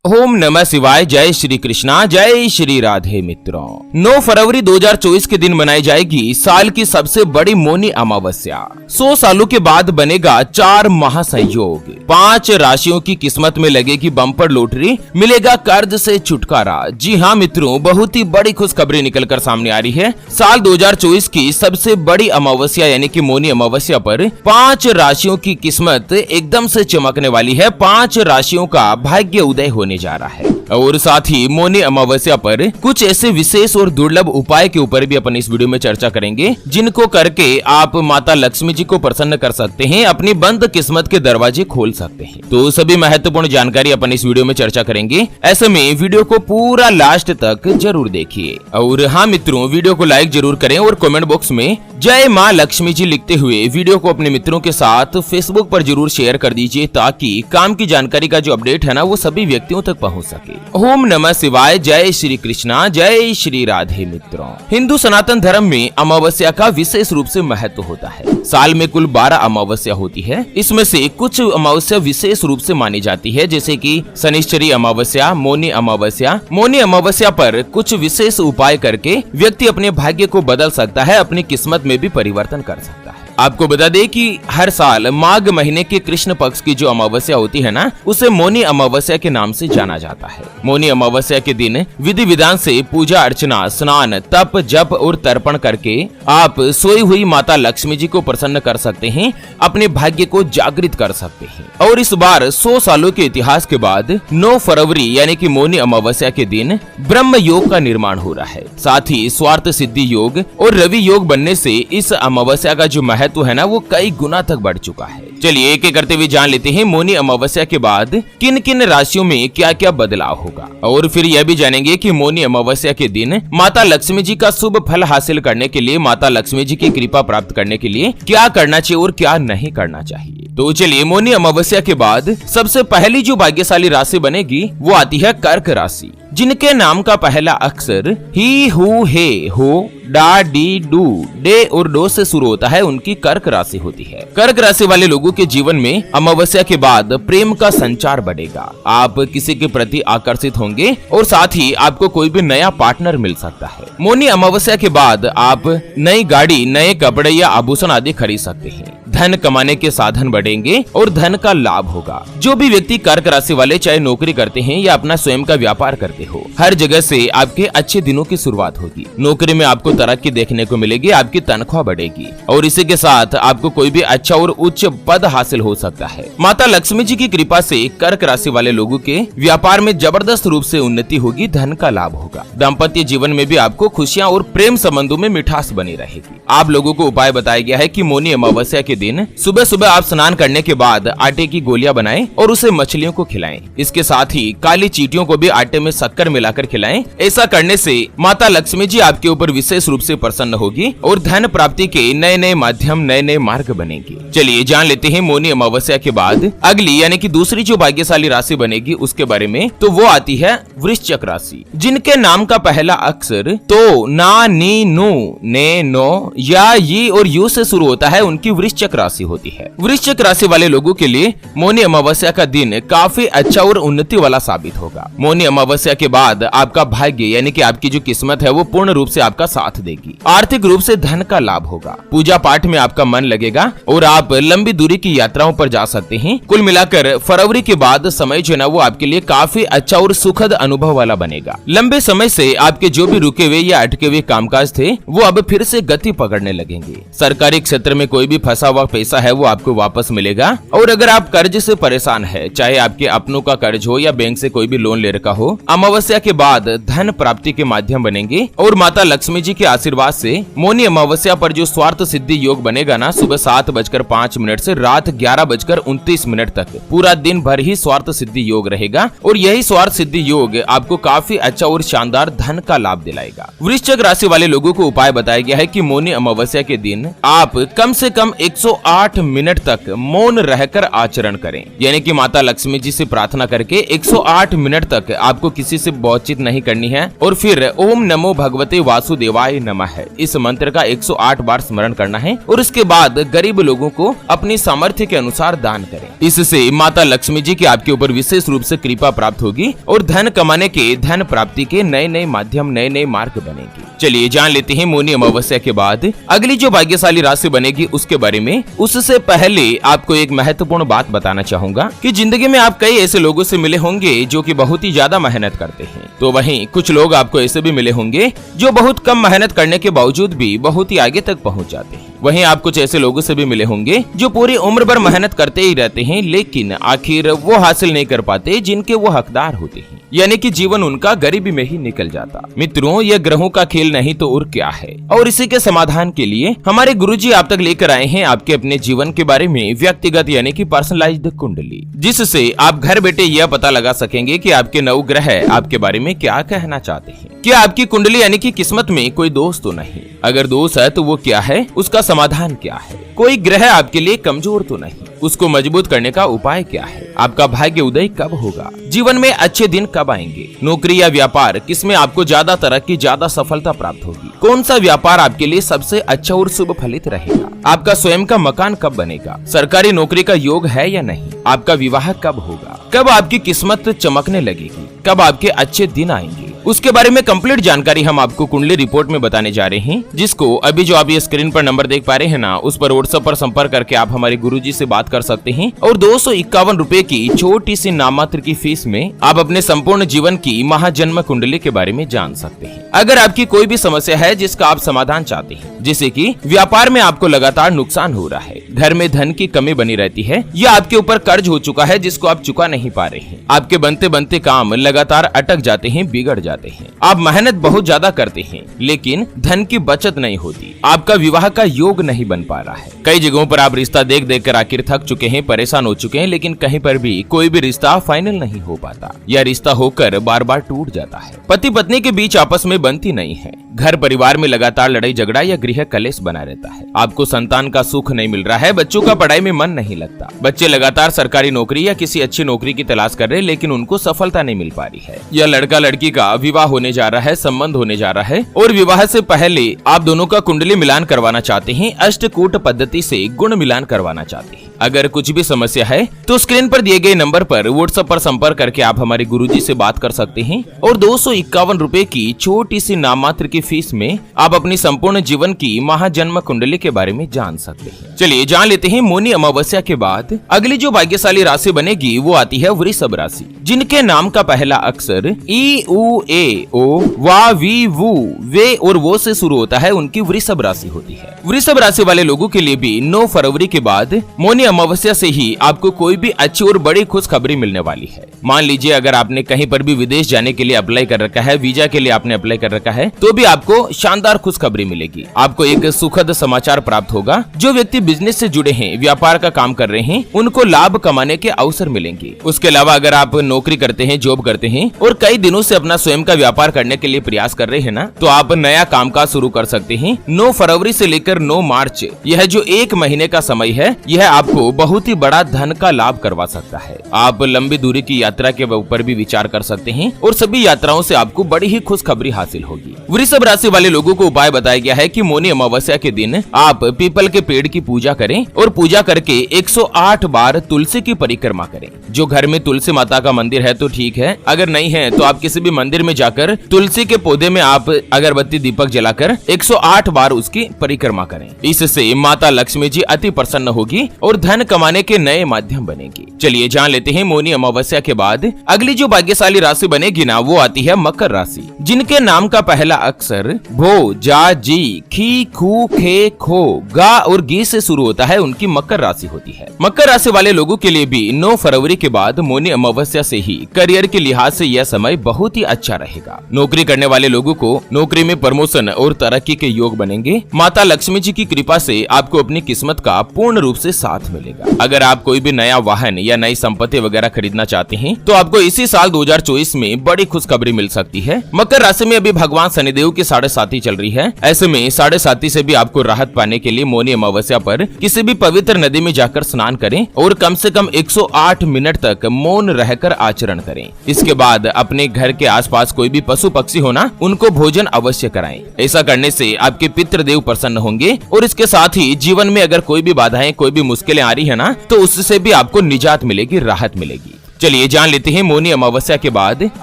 ओम नमः शिवाय। जय श्री कृष्णा, जय श्री राधे। मित्रों, 9 फरवरी 2024 के दिन मनाई जाएगी साल की सबसे बड़ी मौनी अमावस्या। 100 सालों के बाद बनेगा 4 महासंयोग। 5 राशियों की किस्मत में लगेगी बम्पर लॉटरी, मिलेगा कर्ज से छुटकारा। जी हाँ मित्रों, बहुत ही बड़ी खुशखबरी निकलकर सामने आ रही है। साल 2024 की सबसे बड़ी अमावस्या यानी कि मौनी अमावस्या पर 5 राशियों की किस्मत एकदम से चमकने वाली है। 5 राशियों का भाग्य उदय होने जा रहा है। और साथ ही मौनी अमावस्या पर कुछ ऐसे विशेष और दुर्लभ उपाय के ऊपर भी अपन इस वीडियो में चर्चा करेंगे, जिनको करके आप माता लक्ष्मी जी को प्रसन्न कर सकते हैं, अपनी बंद किस्मत के दरवाजे खोल सकते हैं। तो सभी महत्वपूर्ण जानकारी अपन इस वीडियो में चर्चा करेंगे। ऐसे में वीडियो को पूरा लास्ट तक जरूर देखिए। और हाँ मित्रों, वीडियो को लाइक जरूर करें और कमेंट बॉक्स में जय माँ लक्ष्मी जी लिखते हुए वीडियो को अपने मित्रों के साथ फेसबुक पर जरूर शेयर कर दीजिए, ताकि काम की जानकारी का जो अपडेट है ना, वो सभी व्यक्तियों तक पहुंच सके। ओम नमः शिवाय। जय श्री कृष्णा, जय श्री राधे। मित्रों, हिंदू सनातन धर्म में अमावस्या का विशेष रूप से महत्व होता है। साल में कुल 12 अमावस्या होती है। इसमें से कुछ अमावस्या विशेष रूप से मानी जाती है, जैसे कि शनिश्चरी अमावस्या, मौनी अमावस्या। मौनी अमावस्या पर कुछ विशेष उपाय करके व्यक्ति अपने भाग्य को बदल सकता है, अपनी किस्मत में भी परिवर्तन कर सकता है। आपको बता दें कि हर साल माघ महीने के कृष्ण पक्ष की जो अमावस्या होती है ना, उसे मौनी अमावस्या के नाम से जाना जाता है। मौनी अमावस्या के दिन विधि विधान से पूजा अर्चना, स्नान, तप, जप और तर्पण करके आप सोई हुई माता लक्ष्मी जी को प्रसन्न कर सकते हैं, अपने भाग्य को जागृत कर सकते हैं। और इस बार 100 सालों के इतिहास के बाद 9 फरवरी यानी कि मौनी अमावस्या के दिन ब्रह्म योग का निर्माण हो रहा है। साथ ही स्वार्थ सिद्धि योग और रवि योग बनने से इस अमावस्या का जो महत्व है ना, वो कई गुना तक बढ़ चुका है। चलिए एक एक करते हुए जान लेते हैं मौनी अमावस्या के बाद किन किन राशियों में क्या क्या बदलाव होगा। और फिर यह भी जानेंगे कि मौनी अमावस्या के दिन माता लक्ष्मी जी का शुभ फल हासिल करने के लिए, माता लक्ष्मी जी की कृपा प्राप्त करने के लिए क्या करना चाहिए और क्या नहीं करना चाहिए। तो चलिए, मौनी अमावस्या के बाद सबसे पहली जो भाग्यशाली राशि बनेगी वो आती है कर्क राशि, जिनके नाम का पहला अक्षर ही, हु, हे, हो, डा, डी, डू, डे और डो से शुरू होता है, उनकी कर्क राशि होती है। कर्क राशि वाले लोगों के जीवन में अमावस्या के बाद प्रेम का संचार बढ़ेगा। आप किसी के प्रति आकर्षित होंगे और साथ ही आपको कोई भी नया पार्टनर मिल सकता है। मौनी अमावस्या के बाद आप नई गाड़ी, नए कपड़े या आभूषण आदि खरीद सकते हैं। धन कमाने के साधन बढ़ेंगे और धन का लाभ होगा। जो भी व्यक्ति कर्क राशि वाले चाहे नौकरी करते हैं या अपना स्वयं का व्यापार करते हो, हर जगह से आपके अच्छे दिनों की शुरुआत होगी। नौकरी में आपको तरक्की देखने को मिलेगी, आपकी तनख्वाह बढ़ेगी और इसी के साथ आपको कोई भी अच्छा और उच्च पद हासिल हो सकता है। माता लक्ष्मी जी की कृपा से कर्क राशि वाले लोगों के व्यापार में जबरदस्त रूप से उन्नति होगी, धन का लाभ होगा। दाम्पत्य जीवन में भी आपको खुशियां और प्रेम संबंधों में मिठास बनी रहेगी। आप लोगों को उपाय बताया गया है कि मौनी अमावस्या के दिन सुबह सुबह आप स्नान करने के बाद आटे की गोलियां बनाएं और उसे मछलियों को खिलाएं। इसके साथ ही काली चींटियों को भी आटे में शक्कर मिलाकर खिलाएं। ऐसा करने से माता लक्ष्मी जी आपके ऊपर विशेष रूप से प्रसन्न होगी और धन प्राप्ति के नए नए माध्यम, नए नए मार्ग बनेंगे। चलिए जान लेते हैं मौनी अमावस्या के बाद अगली यानी कि दूसरी जो भाग्यशाली राशि बनेगी उसके बारे में। तो वो आती है वृश्चिक राशि, जिनके नाम का पहला अक्षर तो, ना, नी, नु, ने, नो, या, ये और यू से शुरू होता है, उनकी वृश्चिक राशि होती है। वृश्चिक राशि वाले लोगों के लिए मौनी अमावस्या का दिन काफी अच्छा और उन्नति वाला साबित होगा। मौनी अमावस्या के बाद आपका भाग्य यानी कि आपकी जो किस्मत है वो पूर्ण रूप से आपका साथ देगी। आर्थिक रूप से धन का लाभ होगा। पूजा पाठ में आपका मन लगेगा और आप लंबी दूरी की यात्राओं पर जा सकते हैं। कुल मिलाकर फरवरी के बाद समय जो है ना, वो आपके लिए काफी अच्छा और सुखद अनुभव वाला बनेगा। लंबे समय से आपके जो भी रुके हुए या अटके हुए कामकाज थे, वो अब फिर से गति पकड़ने लगेंगे। सरकारी क्षेत्र में कोई भी फंसा हुआ पैसा है वो आपको वापस मिलेगा। और अगर आप कर्ज से परेशान है, चाहे आपके अपनों का कर्ज हो या बैंक से कोई भी लोन ले रखा हो, अमावस्या के बाद धन प्राप्ति के माध्यम बनेंगे। और माता लक्ष्मी जी के आशीर्वाद से मौनी अमावस्या पर जो स्वार्थ सिद्धि योग बनेगा ना, सुबह 7:05 से रात 11:29 तक पूरा दिन भर ही स्वार्थ सिद्धि योग रहेगा। और यही स्वार्थ सिद्धि योग आपको काफी अच्छा और शानदार धन का लाभ दिलाएगा। वृश्चिक राशि वाले लोगों को उपाय बताया गया है कि मौनी अमावस्या के दिन आप कम से कम 100 108 मिनट तक मौन रहकर आचरण करें। यानी कि माता लक्ष्मी जी से प्रार्थना करके 108 मिनट तक आपको किसी से बातचीत नहीं करनी है और फिर ओम नमो भगवते वासुदेवाय नमः इस मंत्र का 108 बार स्मरण करना है और उसके बाद गरीब लोगों को अपनी सामर्थ्य के अनुसार दान करें। इससे माता लक्ष्मी जी की आपके ऊपर विशेष रूप से कृपा प्राप्त होगी और धन कमाने के, धन प्राप्ति के नए नए माध्यम, नए नए मार्ग बनेंगे। चलिए जान लेते हैं मौनी अमावस्या के बाद अगली जो भाग्यशाली राशि बनेगी उसके बारे में। उससे पहले आपको एक महत्वपूर्ण बात बताना चाहूंगा कि जिंदगी में आप कई ऐसे लोगों से मिले होंगे जो कि बहुत ही ज्यादा मेहनत करते हैं, तो वहीं कुछ लोग आपको ऐसे भी मिले होंगे जो बहुत कम मेहनत करने के बावजूद भी बहुत ही आगे तक पहुंच जाते हैं। वहीं आप कुछ ऐसे लोगों से भी मिले होंगे जो पूरी उम्र भर मेहनत करते ही रहते हैं लेकिन आखिर वो हासिल नहीं कर पाते जिनके वो हकदार होते हैं, यानी कि जीवन उनका गरीबी में ही निकल जाता। मित्रों, यह ग्रहों का खेल नहीं तो और क्या है। और इसी के समाधान के लिए हमारे गुरुजी आप तक लेकर आए हैं आपके अपने जीवन के बारे में व्यक्तिगत यानी कि पर्सनलाइज्ड कुंडली, जिससे आप घर बैठे यह पता लगा सकेंगे कि आपके 9 ग्रह आपके बारे में क्या कहना चाहते हैं। क्या आपकी कुंडली यानी कि किस्मत में कोई दोष तो नहीं, अगर दोष है तो वो क्या है, उसका समाधान क्या है। कोई ग्रह आपके लिए कमजोर तो नहीं, उसको मजबूत करने का उपाय क्या है। आपका भाग्य उदय कब होगा, जीवन में अच्छे दिन कब आएंगे। नौकरी या व्यापार, किसमें आपको ज्यादा तरक्की, ज्यादा सफलता प्राप्त होगी। कौन सा व्यापार आपके लिए सबसे अच्छा और शुभ फलित रहेगा। आपका स्वयं का मकान कब बनेगा। सरकारी नौकरी का योग है या नहीं। आपका विवाह कब होगा। कब आपकी किस्मत चमकने लगेगी, कब आपके अच्छे दिन आएंगे। उसके बारे में कंप्लीट जानकारी हम आपको कुंडली रिपोर्ट में बताने जा रहे हैं, जिसको अभी जो आप ये स्क्रीन पर नंबर देख पा रहे हैं ना, उस पर व्हाट्सएप पर संपर्क करके आप हमारे गुरुजी से बात कर सकते हैं और 251 रुपए की छोटी सी नाममात्र की फीस में आप अपने संपूर्ण जीवन की महाजन्म कुंडली के बारे में जान सकते हैं। अगर आपकी कोई भी समस्या है जिसका आप समाधान चाहते हैं, जैसे कि व्यापार में आपको लगातार नुकसान हो रहा है, घर में धन की कमी बनी रहती है या आपके ऊपर कर्ज हो चुका है जिसको आप चुका नहीं पा रहे हैं, आपके बनते बनते काम लगातार अटक जाते हैं, बिगड़ जाते हैं, आप मेहनत बहुत ज्यादा करते हैं लेकिन धन की बचत नहीं होती, आपका विवाह का योग नहीं बन पा रहा है। कई जगहों पर आप रिश्ता देख देख कर आखिर थक चुके हैं, परेशान हो चुके हैं, लेकिन कहीं पर भी कोई भी रिश्ता फाइनल नहीं हो पाता या रिश्ता होकर बार बार टूट जाता है। पति पत्नी के बीच आपस में बनती नहीं है, घर परिवार में लगातार लड़ाई झगड़ा या गृह कलेश बना रहता है, आपको संतान का सुख नहीं मिल रहा है, बच्चों का पढ़ाई में मन नहीं लगता, बच्चे लगातार सरकारी नौकरी या किसी अच्छी नौकरी की तलाश कर रहे हैं लेकिन उनको सफलता नहीं मिल पा रही है, या लड़का लड़की का विवाह होने जा रहा है, संबंध होने जा रहा है और विवाह से पहले आप दोनों का कुंडली मिलान करवाना चाहते हैं, अष्टकूट पद्धति से गुण मिलान करवाना चाहते हैं। अगर कुछ भी समस्या है तो स्क्रीन पर दिए गए नंबर पर व्हाट्सएप पर संपर्क करके आप हमारे गुरुजी से बात कर सकते हैं और 251 रुपए की छोटी सी नाममात्र की फीस में आप अपनी संपूर्ण जीवन की महाजन्म कुंडली के बारे में जान सकते हैं। चलिए जान लेते हैं मौनी अमावस्या के बाद अगली जो भाग्यशाली राशि बनेगी वो आती है वृषभ राशि, जिनके नाम का पहला अक्षर ई उ ए ओ वा वी वू वे और वो से शुरू होता है, उनकी वृषभ राशि होती है। वृषभ राशि वाले लोगों के लिए भी 9 फरवरी के बाद मौनी अमावस्या से ही आपको कोई भी अच्छी और बड़ी खुशखबरी मिलने वाली है। मान लीजिए अगर आपने कहीं पर भी विदेश जाने के लिए अप्लाई कर रखा है, वीजा के लिए आपने अप्लाई कर रखा है, तो भी आपको शानदार खुशखबरी मिलेगी। आपको एक सुखद समाचार प्राप्त होगा। जो व्यक्ति बिजनेस से जुड़े हैं, व्यापार का काम कर रहे हैं, उनको लाभ कमाने के अवसर मिलेंगे। उसके अलावा अगर आप नौकरी करते हैं, जॉब करते हैं और कई दिनों से अपना स्वयं का व्यापार करने के लिए प्रयास कर रहे हैं ना, तो आप नया कामकाज शुरू कर सकते हैं। 9 फरवरी से लेकर 9 मार्च यह जो 1 महीने का समय है, यह आपको बहुत ही बड़ा धन का लाभ करवा सकता है। आप लंबी दूरी की यात्रा के ऊपर भी विचार कर सकते हैं और सभी यात्राओं से आपको बड़ी ही खुशखबरी हासिल होगी। वृषभ राशि वाले लोगों को उपाय बताया गया है कि मौनी अमावस्या के दिन आप पीपल के पेड़ की पूजा करें और पूजा करके 108 बार तुलसी की परिक्रमा करें। जो घर में तुलसी माता का मंदिर है तो ठीक है, अगर नहीं है तो आप किसी भी मंदिर में जाकर तुलसी के पौधे में आप अगरबत्ती दीपक जलाकर 108 बार उसकी परिक्रमा करें। इससे माता लक्ष्मी जी अति प्रसन्न होगी और धन कमाने के नए माध्यम बनेगी। चलिए जान लेते हैं मौनी अमावस्या के बाद अगली जो भाग्यशाली राशि बनेगी ना, वो आती है मकर राशि, जिनके नाम का पहला अक्षर भो जा जी खी खू खे खो गा और गी से शुरू होता है, उनकी मकर राशि होती है। मकर राशि वाले लोगों के लिए भी 9 फरवरी के बाद मौनी अमावस्या से ही करियर के लिहाज से यह समय बहुत ही अच्छा रहेगा। नौकरी करने वाले लोगों को नौकरी में प्रमोशन और तरक्की के योग बनेंगे। माता लक्ष्मी जी की कृपा से आपको अपनी किस्मत का पूर्ण रूप से साथ मिलेगा। अगर आप कोई भी नया वाहन या नई संपत्ति वगैरह खरीदना चाहते हैं तो आपको इसी साल 2024 में बड़ी खुशखबरी मिल सकती है। मकर राशि में अभी भगवान शनिदेव की 7.5 चल रही है। ऐसे में 7.5 से भी आपको राहत पाने के लिए मौनी अमावस्या पर किसी भी पवित्र नदी में जाकर स्नान करें और कम से कम 108 मिनट तक मौन रहकर आचरण करें। इसके बाद अपने घर के आसपास कोई भी पशु पक्षी होना उनको भोजन अवश्य कराएं। ऐसा करने से आपके पितृदेव प्रसन्न होंगे और इसके साथ ही जीवन में अगर कोई भी बाधाएं, कोई भी मुश्किलें आ रही है ना, तो उससे भी आपको निजात मिलेगी, राहत मिलेगी। चलिए जान लेते हैं मौनी अमावस्या के बाद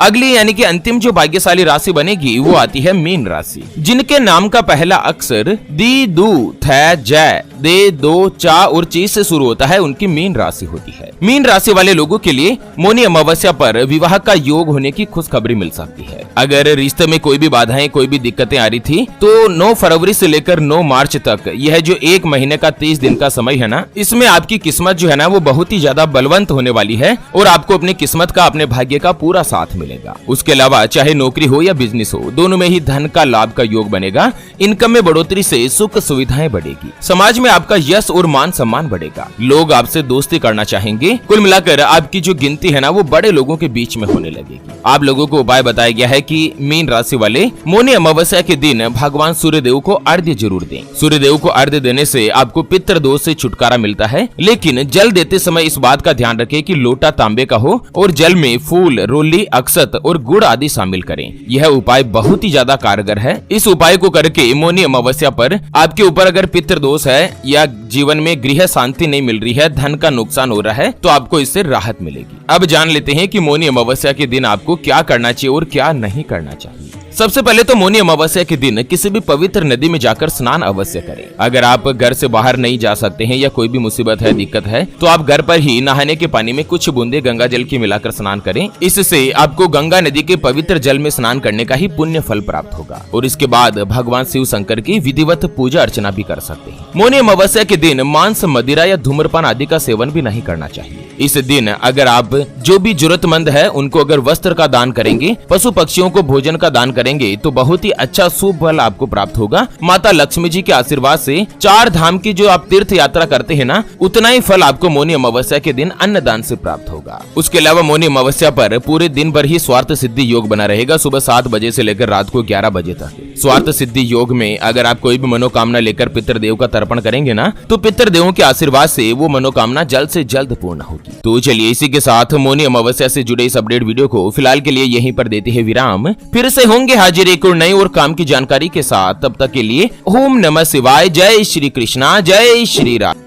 अगली यानी कि अंतिम जो भाग्यशाली राशि बनेगी वो आती है मीन राशि, जिनके नाम का पहला अक्षर दी, दू, थ, जय, दे, दो, चा और ची से शुरू होता है, उनकी मीन राशि होती है। मीन राशि वाले लोगों के लिए मौनी अमावस्या पर विवाह का योग होने की खुशखबरी मिल सकती है। अगर रिश्ते में कोई भी बाधाएं, कोई भी दिक्कतें आ रही थी तो 9 फरवरी से लेकर 9 मार्च तक यह जो 1 महीने का 30 दिन का समय है ना, इसमें आपकी किस्मत जो है ना वो बहुत ही ज्यादा बलवंत होने वाली है और आपको अपनी किस्मत का, अपने भाग्य का पूरा साथ मिलेगा। उसके अलावा चाहे नौकरी हो या बिजनेस हो, दोनों में ही धन का लाभ का योग बनेगा। इनकम में बढ़ोतरी से सुख सुविधाएं बढ़ेगी। समाज में आपका यश और मान सम्मान बढ़ेगा। लोग आपसे दोस्ती करना चाहेंगे। कुल मिलाकर आपकी जो गिनती है ना वो बड़े लोगों के बीच में होने लगेगी। आप लोगों को उपाय बताया गया है कि मीन राशि वाले मौनी अमावस्या के दिन भगवान सूर्यदेव को अर्घ्य जरूर दें। सूर्यदेव को अर्घ्य देने से आपको पितृ दोष से छुटकारा मिलता है, लेकिन जल देते समय इस बात का ध्यान रखें कि लोटा तांबे का हो और जल में फूल, रोली, अक्षत और गुड़ आदि शामिल करें। यह उपाय बहुत ही ज्यादा कारगर है। इस उपाय को करके मौनी अमावस्या पर आपके ऊपर अगर पितृ दोष है या जीवन में गृह शांति नहीं मिल रही है, धन का नुकसान हो रहा है, तो आपको इससे राहत मिलेगी। अब जान लेते हैं कि मौनी अमावस्या के दिन आपको क्या करना चाहिए और क्या नहीं करना चाहिए। सबसे पहले तो मौनी अमावस्या के दिन किसी भी पवित्र नदी में जाकर स्नान अवश्य करें। अगर आप घर से बाहर नहीं जा सकते हैं या कोई भी मुसीबत है, दिक्कत है, तो आप घर पर ही नहाने के पानी में कुछ बूंदे गंगा जल की मिलाकर स्नान करें। इससे आपको गंगा नदी के पवित्र जल में स्नान करने का ही पुण्य फल प्राप्त होगा और इसके बाद भगवान शिव शंकर की विधिवत पूजा अर्चना भी कर सकते हैं। मौनी अमावस्या के दिन मांस, मदिरा या धूम्रपान आदि का सेवन भी नहीं करना चाहिए। इस दिन अगर आप जो भी जरूरतमंद है उनको अगर वस्त्र का दान करेंगे, पशु पक्षियों को भोजन का दान करेंगे तो बहुत ही अच्छा शुभ फल आपको प्राप्त होगा। माता लक्ष्मी जी के आशीर्वाद से 4 धाम की जो आप तीर्थ यात्रा करते हैं ना, उतना ही फल आपको मौनी अमावस्या के दिन अन्नदान से प्राप्त होगा। उसके अलावा मौनी अमावस्या पर पूरे दिन भर ही स्वार्थ सिद्धि योग बना रहेगा, सुबह 7 बजे से लेकर रात को 11 बजे तक। स्वार्थ सिद्धि योग में अगर आप कोई भी मनोकामना लेकर पितृदेव का तर्पण करेंगे ना, तो पितृदेवों के आशीर्वाद से वो मनोकामना जल्द से जल्द पूर्ण होगी। तो चलिए इसी के साथ मौनी अमावस्या से जुड़े इस अपडेट वीडियो को फिलहाल के लिए यहीं पर देते हैं विराम। फिर से होंगे हाजिर एक और नई और काम की जानकारी के साथ। तब तक के लिए ओम नमः शिवाय। जय श्री कृष्णा, जय श्री राम।